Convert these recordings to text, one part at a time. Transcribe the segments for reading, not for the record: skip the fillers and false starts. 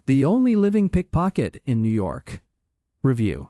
The only living pickpocket in New York. Review.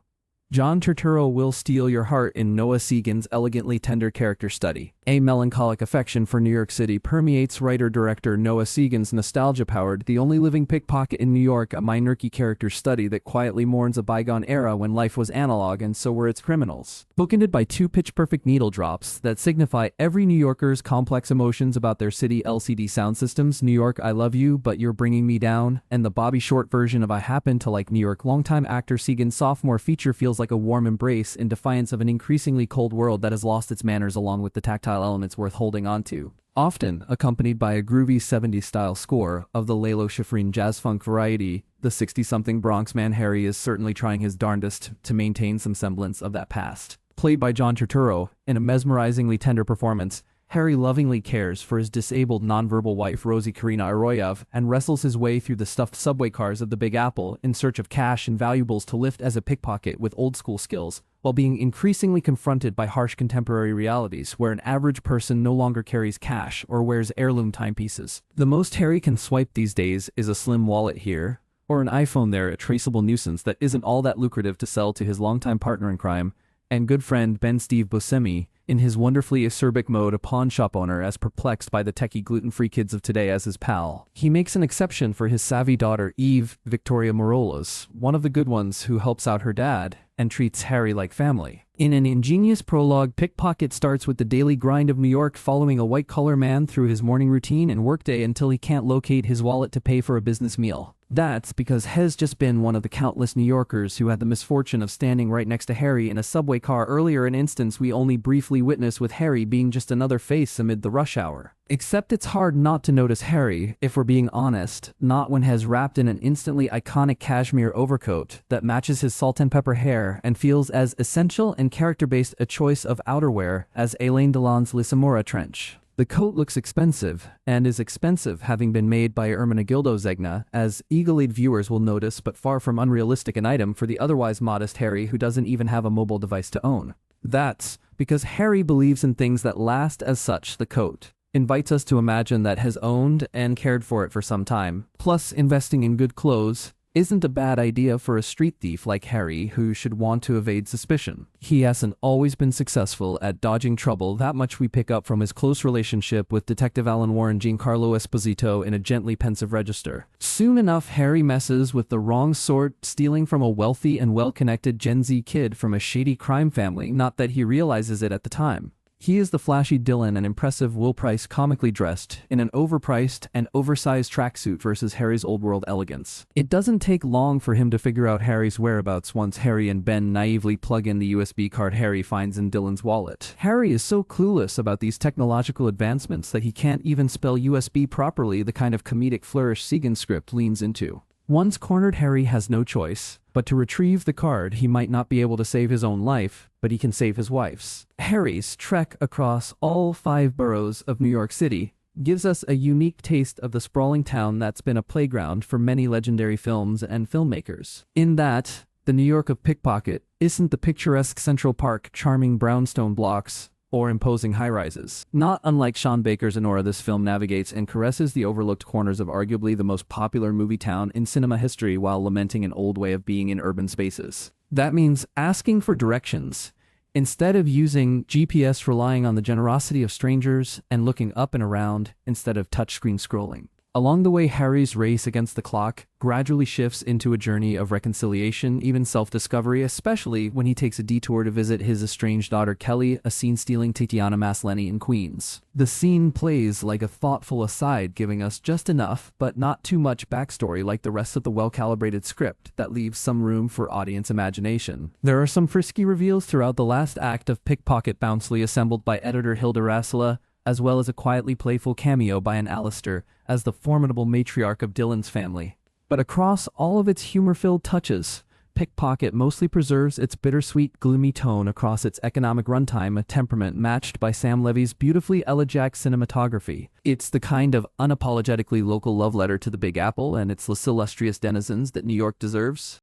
John Turturro will steal your heart in Noah Segan's elegantly tender character study. A melancholic affection for New York City permeates writer-director Noah Segan's nostalgia-powered The Only Living Pickpocket in New York, a minurky character study that quietly mourns a bygone era when life was analog and so were its criminals. Bookended by two pitch-perfect needle drops that signify every New Yorker's complex emotions about their city LCD sound systems, New York, I love you, but you're bringing me down, and the Bobby Short version of I happen to like New York, longtime actor Segan's sophomore feature feels like a warm embrace in defiance of an increasingly cold world that has lost its manners along with the tactile elements worth holding on to. Often accompanied by a groovy 70s style score of the Lalo Schifrin jazz funk variety, the 60-something Bronx man Harry is certainly trying his darndest to maintain some semblance of that past. Played by John Turturro, in a mesmerizingly tender performance, Harry lovingly cares for his disabled nonverbal wife Rosie Karina Aroyev and wrestles his way through the stuffed subway cars of the Big Apple in search of cash and valuables to lift as a pickpocket with old-school skills, while being increasingly confronted by harsh contemporary realities where an average person no longer carries cash or wears heirloom timepieces. The most Harry can swipe these days is a slim wallet here, or an iPhone there, a traceable nuisance that isn't all that lucrative to sell to his longtime partner in crime and good friend Ben Steve Buscemi, in his wonderfully acerbic mode a pawn shop owner as perplexed by the techie gluten-free kids of today as his pal. He makes an exception for his savvy daughter Eve Victoria Morolas, one of the good ones who helps out her dad and treats Harry like family. In an ingenious prologue, Pickpocket starts with the daily grind of New York, following a white-collar man through his morning routine and workday until he can't locate his wallet to pay for a business meal. That's because Hez just been one of the countless New Yorkers who had the misfortune of standing right next to Harry in a subway car earlier, an instance we only briefly witnessed with Harry being just another face amid the rush hour. Except it's hard not to notice Harry, if we're being honest, not when Hez wrapped in an instantly iconic cashmere overcoat that matches his salt and pepper hair and feels as essential and character-based a choice of outerwear as Alain Delon's Lissamora trench. The coat looks expensive, and is expensive having been made by Ermenegildo Zegna, as eagle-eyed viewers will notice, but far from unrealistic an item for the otherwise modest Harry who doesn't even have a mobile device to own. That's because Harry believes in things that last. As such, the coat invites us to imagine that has owned and cared for it for some time. Plus, investing in good clothes isn't a bad idea for a street thief like Harry who should want to evade suspicion. He hasn't always been successful at dodging trouble, that much we pick up from his close relationship with Detective Alan Warren Giancarlo Esposito in A Gently Pensive Register. Soon enough, Harry messes with the wrong sort, stealing from a wealthy and well-connected Gen Z kid from a shady crime family, not that he realizes it at the time. He is the flashy Dylan and impressive Will Price, comically dressed in an overpriced and oversized tracksuit versus Harry's old-world elegance. It doesn't take long for him to figure out Harry's whereabouts once Harry and Ben naively plug in the USB card Harry finds in Dylan's wallet. Harry is so clueless about these technological advancements that he can't even spell USB properly, the kind of comedic flourish Segan script leans into. Once cornered, Harry has no choice but to retrieve the card. He might not be able to save his own life, but he can save his wife's. Harry's trek across all 5 boroughs of New York City gives us a unique taste of the sprawling town that's been a playground for many legendary films and filmmakers. In that, the New York of Pickpocket isn't the picturesque Central Park, charming brownstone blocks, or imposing high-rises. Not unlike Sean Baker's Anora, this film navigates and caresses the overlooked corners of arguably the most popular movie town in cinema history while lamenting an old way of being in urban spaces. That means asking for directions instead of using GPS, relying on the generosity of strangers, and looking up and around instead of touchscreen scrolling. Along the way, Harry's race against the clock gradually shifts into a journey of reconciliation, even self-discovery, especially when he takes a detour to visit his estranged daughter Kelly, a scene-stealing Tatiana Maslany in Queens. The scene plays like a thoughtful aside, giving us just enough, but not too much backstory like the rest of the well-calibrated script that leaves some room for audience imagination. There are some frisky reveals throughout the last act of Pickpocket, bouncily assembled by editor Hilda Rassela, as well as a quietly playful cameo by an Alistair as the formidable matriarch of Dylan's family. But across all of its humor-filled touches, Pickpocket mostly preserves its bittersweet, gloomy tone across its economic runtime, a temperament matched by Sam Levy's beautifully elegiac cinematography. It's the kind of unapologetically local love letter to the Big Apple and its illustrious denizens that New York deserves.